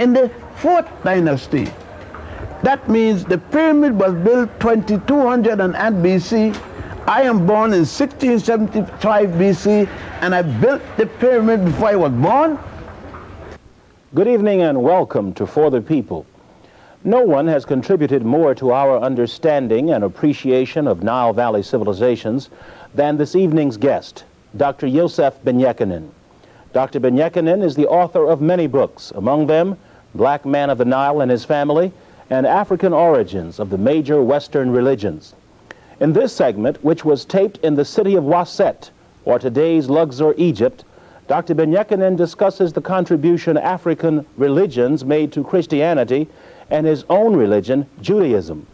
in the 4th dynasty. That means the pyramid was built 2200 BC. I am born in 1675 BC, and I built the pyramid before I was born. Good evening and welcome to For the People. No one has contributed more to our understanding and appreciation of Nile Valley civilizations than this evening's guest, Dr. Yosef Ben Jochannan. Dr. Ben Jochannan is the author of many books, among them Black Man of the Nile and His Family and African Origins of the Major Western Religions. In this segment, which was taped in the city of Waset, or today's Luxor, Egypt, Dr. Ben Jochannan discusses the contribution African religions made to Christianity and his own religion, Judaism.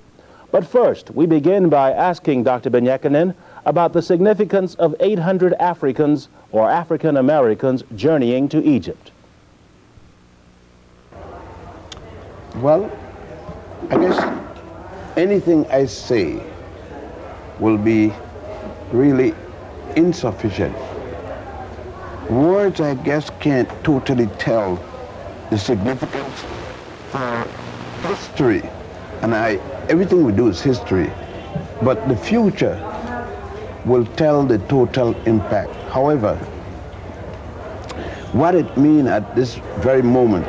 But first, we begin by asking Dr. Ben Jochannan about the significance of 800 Africans or African Americans journeying to Egypt. Well, I guess anything I say will be really insufficient. Words, I guess, can't totally tell the significance for history, and everything we do is history, but the future will tell the total impact. However, what it means at this very moment,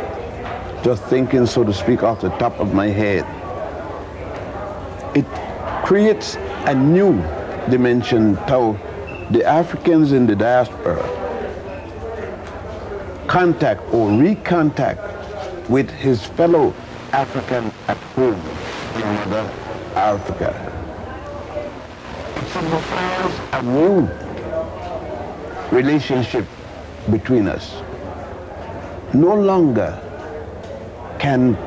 just thinking, so to speak, off the top of my head, it creates a new dimension to the Africans in the diaspora contact or recontact with his fellow African at home in Mother Africa. It signifies a new relationship between us. No longer can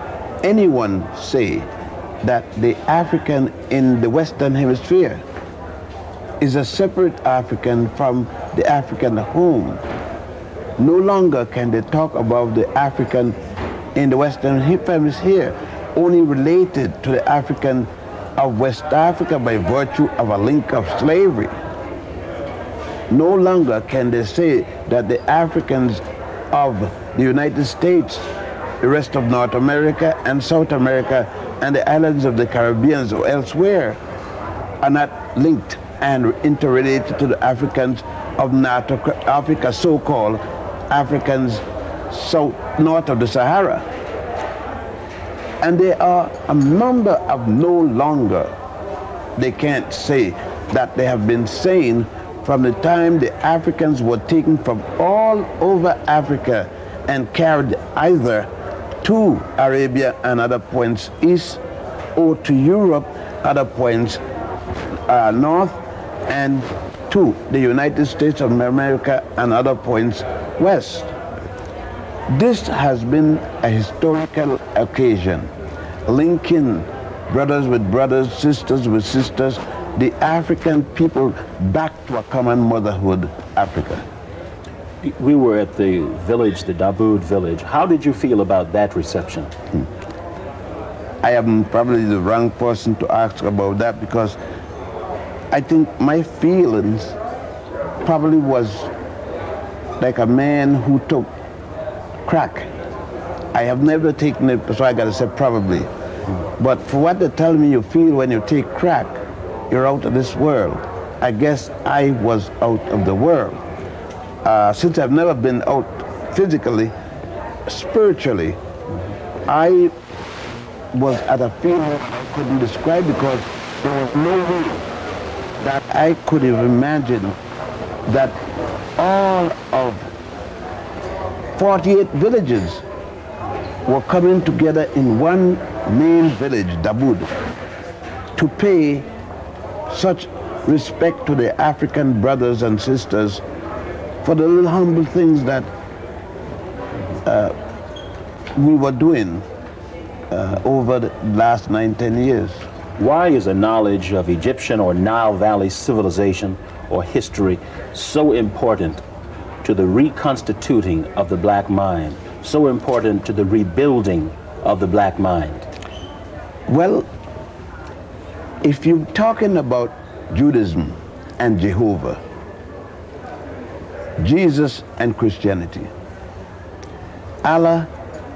anyone say that the African in the Western Hemisphere is a separate African from the African at home. No longer can they talk about the African in the Western Hemisphere only related to the African of West Africa by virtue of a link of slavery. No longer can they say that the Africans of the United States, the rest of North America and South America and the islands of the Caribbean or elsewhere are not linked and interrelated to the Africans of North Africa, so-called Africans north of the Sahara. And there are a number of no longer, they can't say that they have been saying from the time the Africans were taken from all over Africa and carried either to Arabia and other points east, or to Europe, other points north, and to the United States of America and other points west. This has been a historical occasion, linking brothers with brothers, sisters with sisters, the African people back to a common motherhood, Africa. We were at the village, the Daboud village. How did you feel about that reception? I am probably the wrong person to ask about that, because I think my feelings probably was like a man who took crack. I have never taken it, so I gotta say probably. But for what they tell me you feel when you take crack, you're out of this world. I guess I was out of the world. Since I've never been out physically, spiritually, I was at a feeling I couldn't describe, because there was no way that I could have imagined that all of 48 villages were coming together in one main village, Daboud, to pay such respect to the African brothers and sisters for the little humble things that we were doing over the last 9-10 years. Why is a knowledge of Egyptian or Nile Valley civilization or history so important to the reconstituting of the black mind, so important to the rebuilding of the black mind? Well, if you're talking about Judaism and Jehovah, Jesus and Christianity, Allah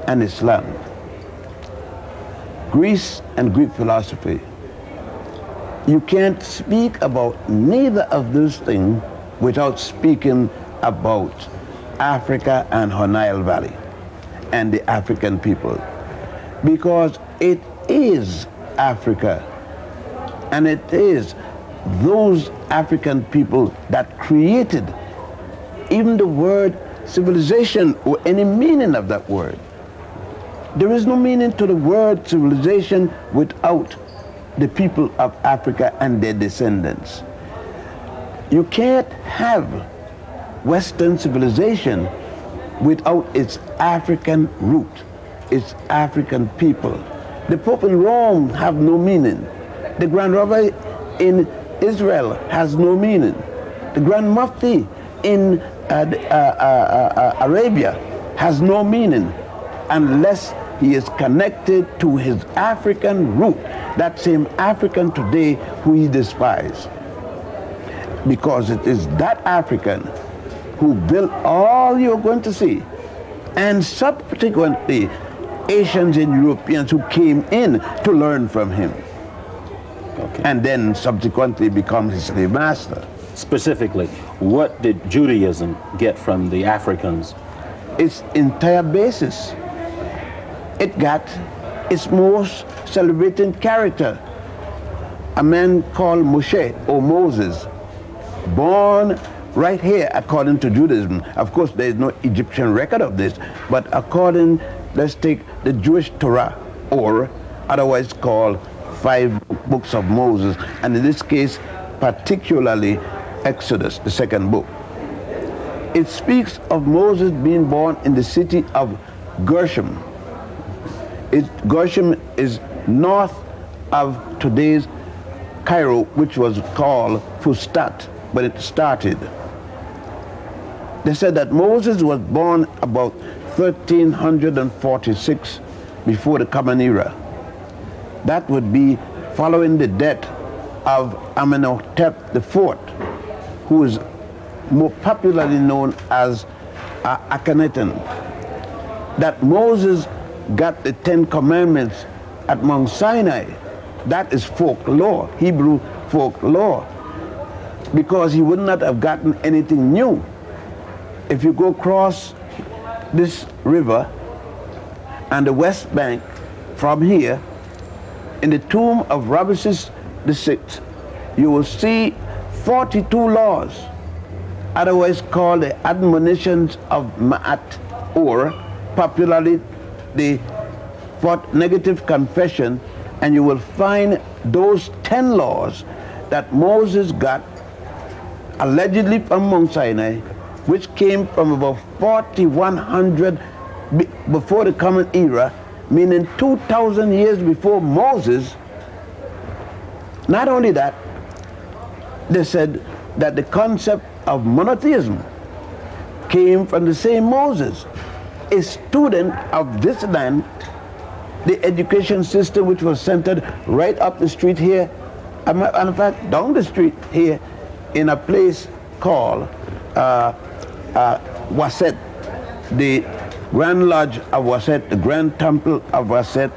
and Islam, Greece and Greek philosophy. You can't speak about neither of those things without speaking about Africa and her Nile Valley and the African people, because it is Africa, and it is those African people that created even the word civilization or any meaning of that word. There is no meaning to the word civilization without the people of Africa and their descendants. You can't have Western civilization without its African root, its African people. The Pope in Rome have no meaning. The Grand Rabbi in Israel has no meaning. The Grand Mufti in Arabia has no meaning unless he is connected to his African root, that same African today who he despises. Because it is that African who built all you're going to see, and subsequently Asians and Europeans who came in to learn from him. Okay. And then subsequently become his slave master. Specifically, what did Judaism get from the Africans? Its entire basis. It got its most celebrated character, a man called Moshe or Moses, born right here according to Judaism. Of course, there is no Egyptian record of this, but according, let's take the Jewish Torah, or otherwise called 5 books of Moses, and in this case, particularly Exodus, the 2nd book. It speaks of Moses being born in the city of Gershom. Gershom is north of today's Cairo, which was called Fustat, but it started. They said that Moses was born about 1346 before the Common Era. That would be following the death of Amenhotep IV, who is more popularly known as Akhenaten. That Moses got the 10 Commandments at Mount Sinai. That is folklore, Hebrew folklore, because he would not have gotten anything new. If you go across this river and the West Bank from here, in the tomb of Ramesses VI, you will see 42 laws, otherwise called the admonitions of Ma'at, or popularly the fourth negative confession, and you will find those 10 laws that Moses got allegedly from Mount Sinai, which came from about 4100 before the Common Era, meaning 2,000 years before Moses. Not only that, they said that the concept of monotheism came from the same Moses, a student of this land, the education system which was centered right up the street here, and in fact down the street here, in a place called Waset, the Grand Lodge of Waset, the Grand Temple of Waset.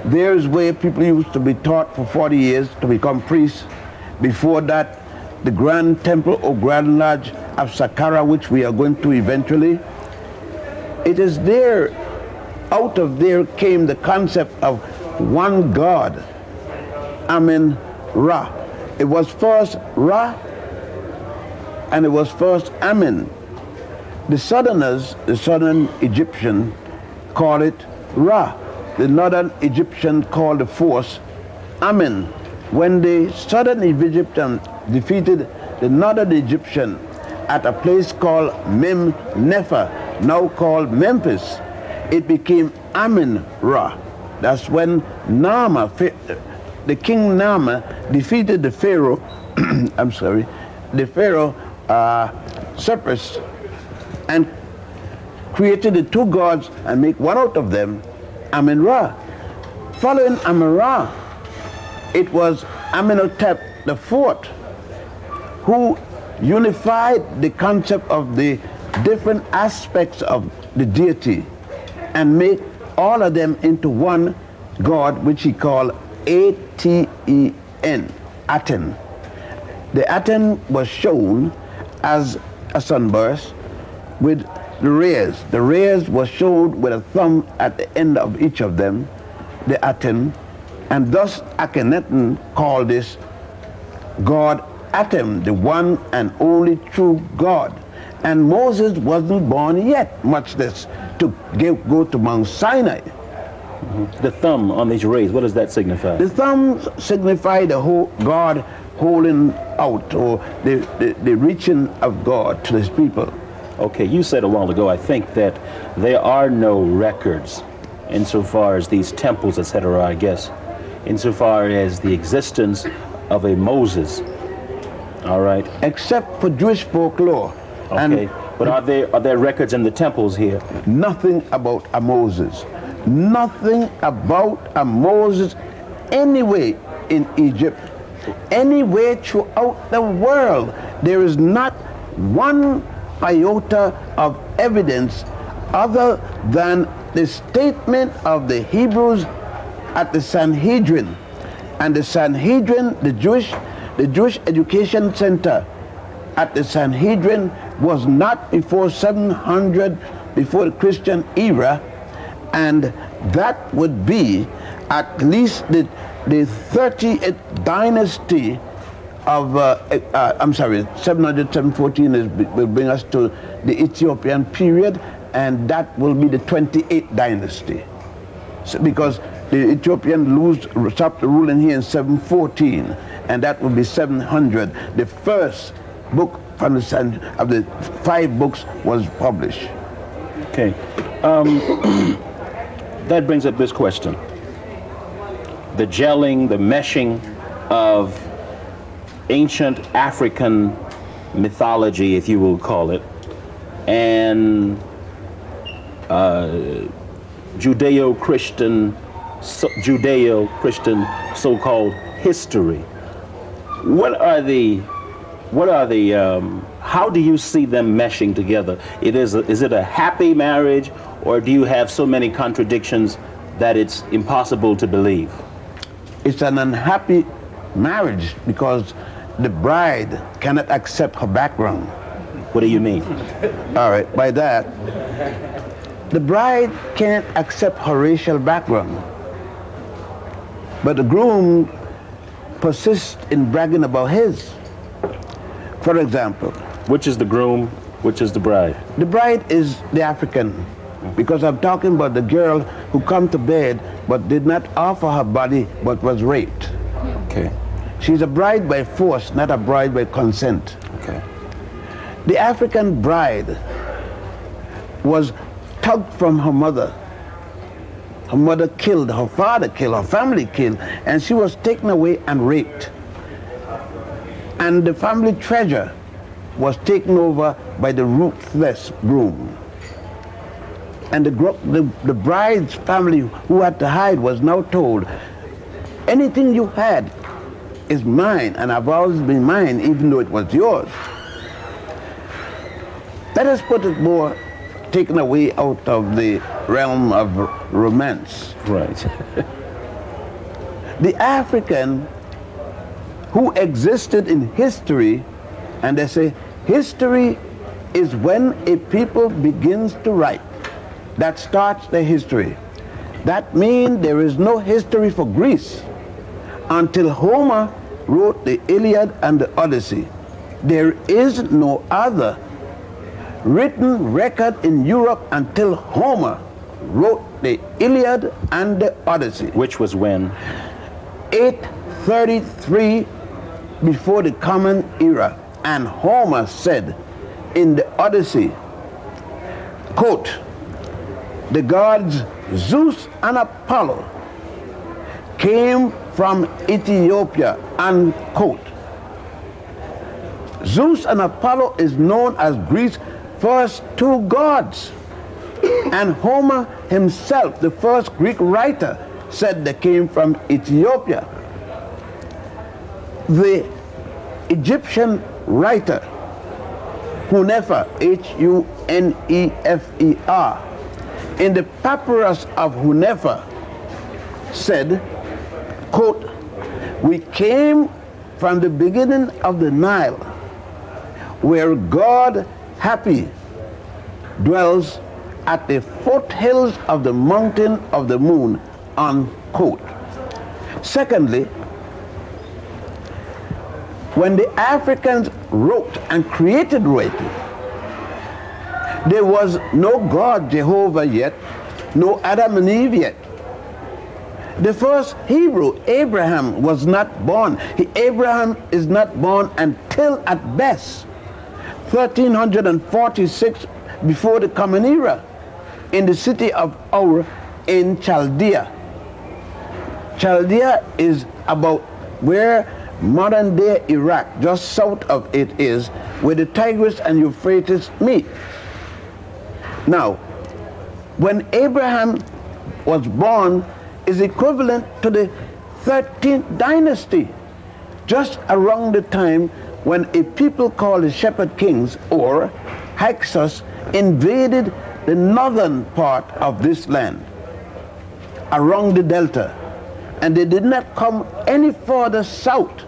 There is where people used to be taught for 40 years to become priests. Before that, the Grand Temple or Grand Lodge of Saqqara, which we are going to eventually. It is there, out of there came the concept of one God, Amen Ra. It was first Ra, and it was first Amen. The southerners, the southern Egyptian, call it Ra. The northern Egyptian called the force Amen. When the southern Egyptian defeated the northern Egyptian at a place called Mem Nefer, now called Memphis, it became Amen Ra. That's when Nama, the king Nama, defeated the Pharaoh, the Pharaoh Cyprus, and created the two gods and make one out of them, Amen Ra. Following Amen Ra, it was Amenhotep IV who unified the concept of the different aspects of the deity and make all of them into one god, which he called Aten, Aten. The Aten was shown as a sunburst with the rays. The rays was shown with a thumb at the end of each of them, the Aten, and thus Akhenaten called this God Atem, the one and only true God. And Moses wasn't born yet, much less to go to Mount Sinai. The thumb on these rays, what does that signify? The thumb signified the whole God holding out, or the reaching of God to his people. Okay, you said a while ago, I think, that there are no records insofar as these temples, etc., I guess, insofar as the existence of a Moses. All right. Except for Jewish folklore. Okay, but are there records in the temples here? Nothing about a Moses. Nothing about a Moses anyway in Egypt, anywhere throughout the world. There is not one iota of evidence other than the statement of the Hebrews at the Sanhedrin. And the Sanhedrin, the Jewish Education Center at the Sanhedrin was not before 700, before the Christian era, and that would be at least the 30th dynasty of, 700, 714 will bring us to the Ethiopian period, and that will be the 28th dynasty. So, because the Ethiopian stopped ruling here in 714, and that will be 700. The first book from of the 5 books was published. Okay. That brings up this question. The gelling, the meshing of ancient African mythology, if you will call it, and Judeo-Christian so-called history. How do you see them meshing together? Is it a happy marriage, or do you have so many contradictions that it's impossible to believe? It's an unhappy marriage because the bride cannot accept her background. What do you mean? All right, by that, the bride can't accept her racial background, but the groom persists in bragging about his. For example, which is the groom, which is the bride? The bride is the African, because I'm talking about the girl who come to bed but did not offer her body but was raped. Okay. She's a bride by force, not a bride by consent. Okay. The African bride was tugged from her mother. Her mother killed, her father killed, her family killed, and she was taken away and raped. And the family treasure was taken over by the ruthless groom. And the bride's family, who had to hide, was now told, anything you had is mine, and I've always been mine, even though it was yours. Let us put it more taken away out of the realm of romance. Right. The African who existed in history, and they say history is when a people begins to write. That starts their history. That means there is no history for Greece until Homer wrote the Iliad and the Odyssey. There is no other written record in Europe until Homer wrote the Iliad and the Odyssey. Which was when? 833 before the Common Era. And Homer said in the Odyssey, quote, the gods Zeus and Apollo came from Ethiopia, unquote. Zeus and Apollo is known as Greece's first 2 gods. And Homer himself, the first Greek writer, said they came from Ethiopia. The Egyptian writer, Hunefer, Hunefer, in the papyrus of Hunefer said, quote, "We came from the beginning of the Nile, where God happy dwells at the foothills of the mountain of the moon," unquote. Secondly, when the Africans wrote and created writing, there was no God Jehovah yet, no Adam and Eve yet. The first Hebrew, Abraham, was not born. Abraham is not born until at best 1346 before the Common Era in the city of Ur in Chaldea. Chaldea is about where modern day Iraq, just south of it is, where the Tigris and Euphrates meet. Now, when Abraham was born is equivalent to the 13th dynasty, just around the time when a people called the Shepherd Kings, or Hyksos, invaded the northern part of this land, around the delta. And they did not come any further south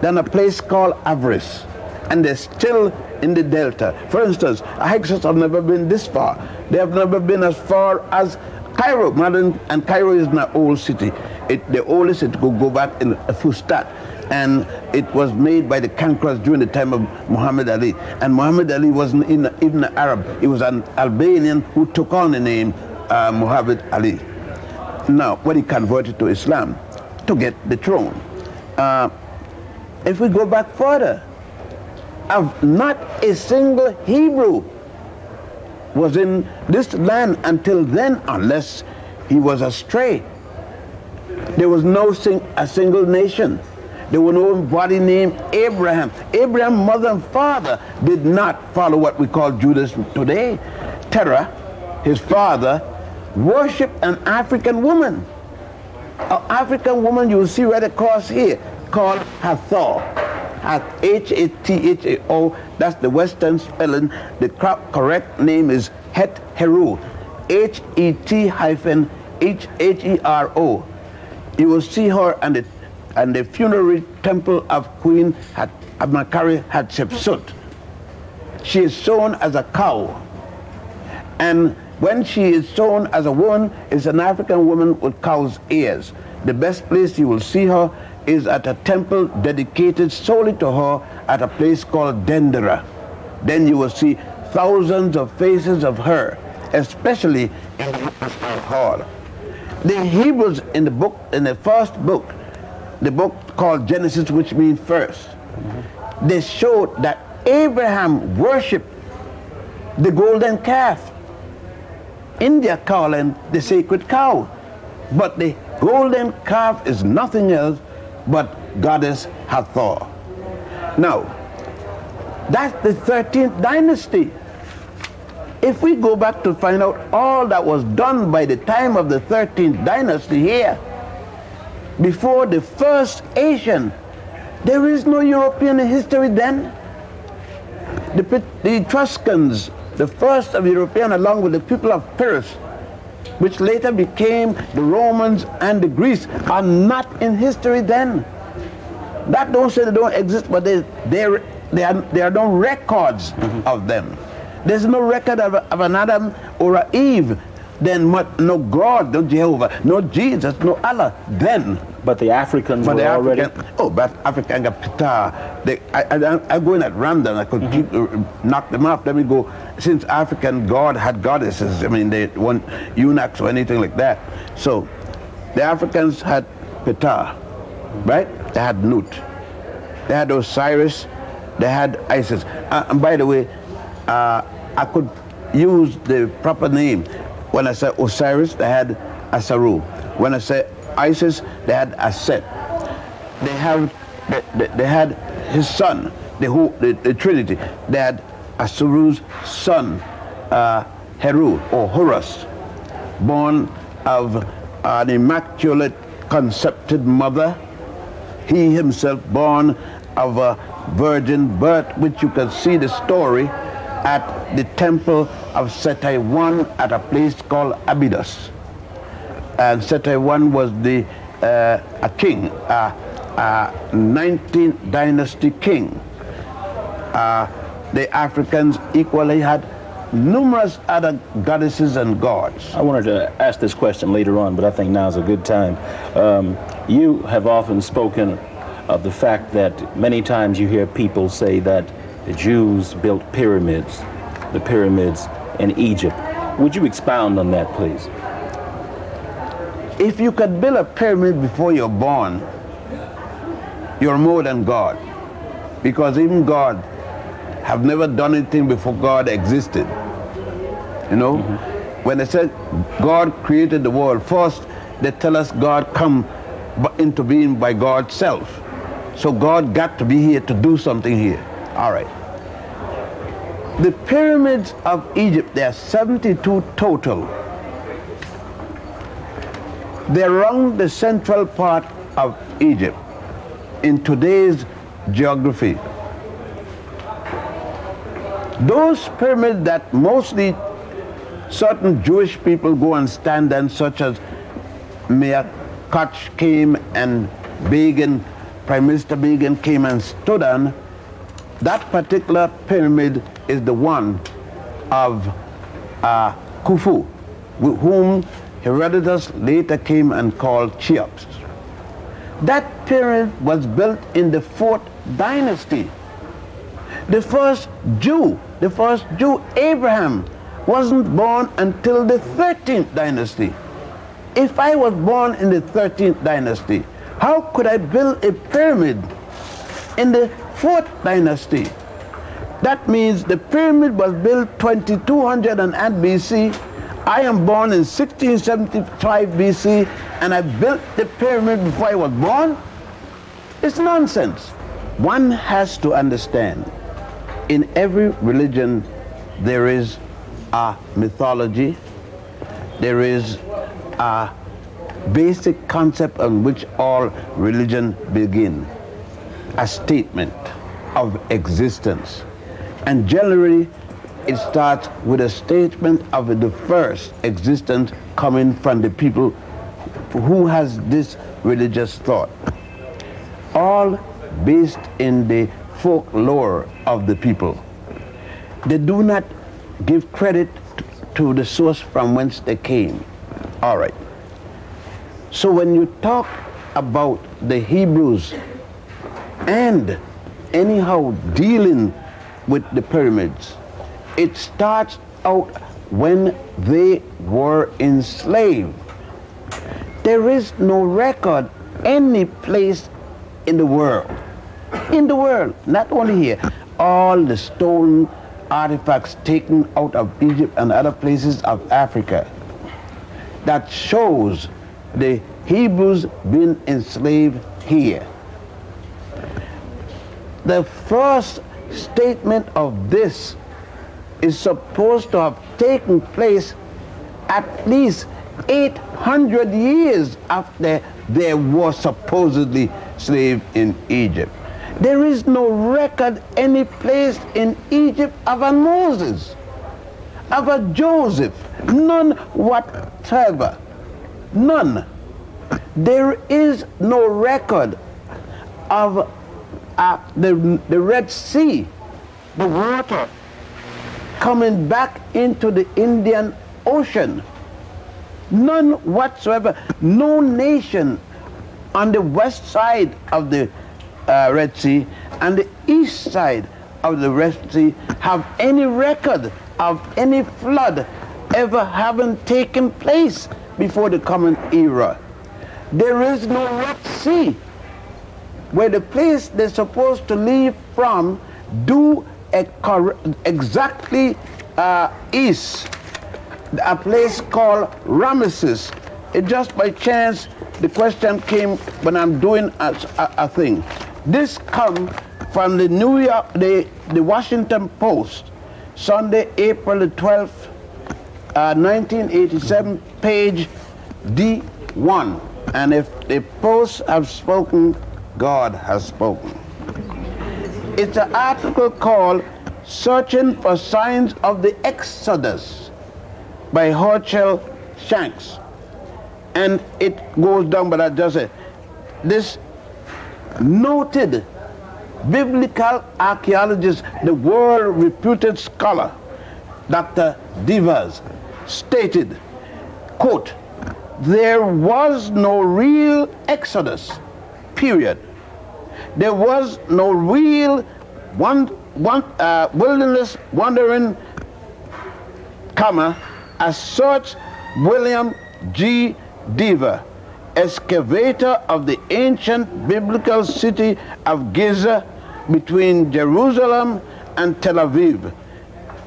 than a place called Avris. And they're still in the delta. For instance, Hyksos have never been this far. They have never been as far as Cairo. And Cairo is an old city. The oldest it could go back in Fustat. And it was made by the conquerors during the time of Muhammad Ali. And Muhammad Ali wasn't even an Arab. He was an Albanian who took on the name Muhammad Ali. Now, when he converted to Islam to get the throne. If we go back further, not a single Hebrew was in this land until then, unless he was astray. There was a single nation. There was nobody named Abraham. Abraham's mother and father did not follow what we call Judaism today. Terah, his father, worshipped an African woman. An African woman you will see right across here, called Hathor. H-A-T-H-A-O, that's the Western spelling. The correct name is Het Heru, H-E-T-H-E-R-O. You will see her and the funerary temple of Queen Makari Hatshepsut. She is sewn as a cow. And when she is sewn as a woman, it's an African woman with cow's ears. The best place you will see her is at a temple dedicated solely to her at a place called Dendera. Then you will see thousands of faces of her, especially in the hall. The Hebrews in the first book, the book called Genesis, which means first, they showed that Abraham worshipped the golden calf. India calling the sacred cow. But the golden calf is nothing else but goddess Hathor. Now, that's the 13th dynasty. If we go back to find out all that was done by the time of the 13th dynasty here, before the first Asian, there is no European history then. The Etruscans, the first of European, along with the people of Pyrrhus, which later became the Romans and the Greeks, are not in history then. That don't say they don't exist, but there are no records of them. There's no record of an Adam or an Eve. Then no God, no Jehovah, no Jesus, no Allah. Then. But the Africans were already... but African got Ptah. I go in at random. I could keep knock them off. Let me go. Since African God had goddesses, I mean, they weren't eunuchs or anything like that. So the Africans had Ptah, right? They had Nut. They had Osiris. They had Isis. And by the way, I could use the proper name. When I say Osiris, they had Asaru. When I say Isis, they had Aset. They had his son, the Trinity. They had Asaru's son, Heru or Horus, born of an immaculate concepted mother. He himself born of a virgin birth, which you can see the story at the temple of Seti I at a place called Abydos. And Seti I was a king, a 19th dynasty king. The Africans equally had numerous other goddesses and gods. I wanted to ask this question later on, but I think now's a good time. You have often spoken of the fact that many times you hear people say that the Jews built pyramids, the pyramids in Egypt. Would you expound on that, please? If you could build a pyramid before you're born, you're more than God. Because even God have never done anything before God existed. You know? Mm-hmm. When they said God created the world, first they tell us God come into being by God's self. So God got to be here to do something here. All right. The pyramids of Egypt, there are 72 total. They're around the central part of Egypt in today's geography. Those pyramids that mostly certain Jewish people go and stand on, such as Mayor Koch came and Begin, Prime Minister Begin came and stood on, that particular pyramid is the one of Khufu, whom Herodotus later came and called Cheops. That pyramid was built in the 4th dynasty. The first Jew, Abraham, wasn't born until the 13th dynasty. If I was born in the 13th dynasty, how could I build a pyramid in the 4th dynasty? That means the pyramid was built 2200 BC. I am born in 1675 BC, and I built the pyramid before I was born? It's nonsense. One has to understand, in every religion, there is a mythology, there is a basic concept on which all religion begin, a statement of existence. And generally, it starts with a statement of the first existence coming from the people who has this religious thought. All based in the folklore of the people. They do not give credit to the source from whence they came. All right. So when you talk about the Hebrews and anyhow dealing with the pyramids, it starts out when they were enslaved. There is no record any place in the world, not only here, all the stolen artifacts taken out of Egypt and other places of Africa that shows the Hebrews being enslaved here. The first statement of this is supposed to have taken place at least 800 years after they were supposedly slaves in Egypt. There is no record any place in Egypt of a Moses, of a Joseph, none whatever, none. There is no record of the Red Sea, the water coming back into the Indian Ocean. None whatsoever. No nation on the west side of the Red Sea and the east side of the Red Sea have any record of any flood ever having taken place before the Common Era. There is no Red Sea where the place they're supposed to leave from due exactly east, a place called Ramesses. It just by chance the question came when I'm doing a thing. This come from the New York, the Washington Post, Sunday, April the 12th, 1987, page D1. And if the Post have spoken, God has spoken. It's an article called Searching for Signs of the Exodus by Horchel Shanks. And it goes down, but I just say, this noted biblical archaeologist, the world-reputed scholar, Dr. Divas, stated, quote, there was no real Exodus, period. There was no real wilderness wandering, comma, as such William G. Dever, excavator of the ancient biblical city of Giza between Jerusalem and Tel Aviv,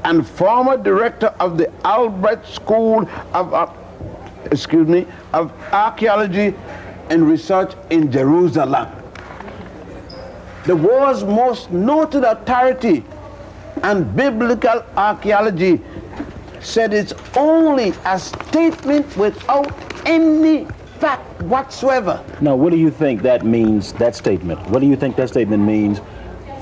and former director of the Albright School of Archaeology and Research in Jerusalem. The world's most noted authority on biblical archaeology said it's only a statement without any fact whatsoever. Now, what do you think that means, that statement? What do you think that statement means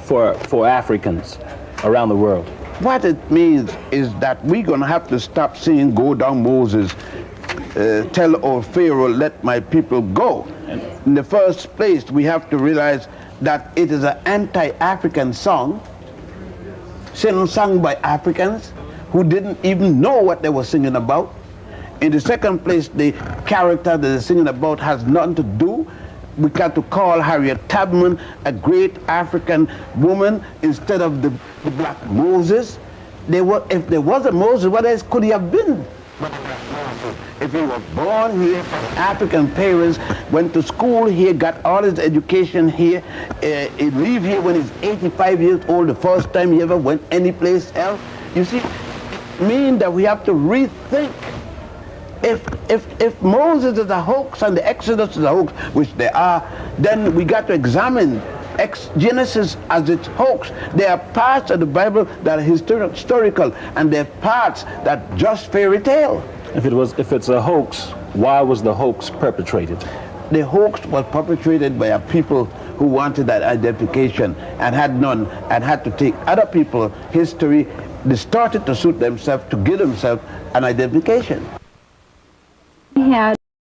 for Africans around the world? What it means is that we're going to have to stop saying, go down Moses, tell old Pharaoh, let my people go. In the first place, we have to realize that it is an anti-African song, sung by Africans who didn't even know what they were singing about. In the second place, the character that they're singing about has nothing to do. We got to call Harriet Tubman a great African woman instead of the black Moses. If there was a Moses, what else could he have been? If he was born here from African parents, went to school here, got all his education here, he leave here when he's 85 years old, the first time he ever went anyplace else. You see, it means that we have to rethink. If Moses is a hoax and the Exodus is a hoax, which they are, then we got to examine Genesis as its hoax. There are parts of the Bible that are historical, and there are parts that just fairy tale. If it's a hoax, why was the hoax perpetrated? The hoax was perpetrated by a people who wanted that identification and had none, and had to take other people's history, distorted to suit themselves, to give themselves an identification. Had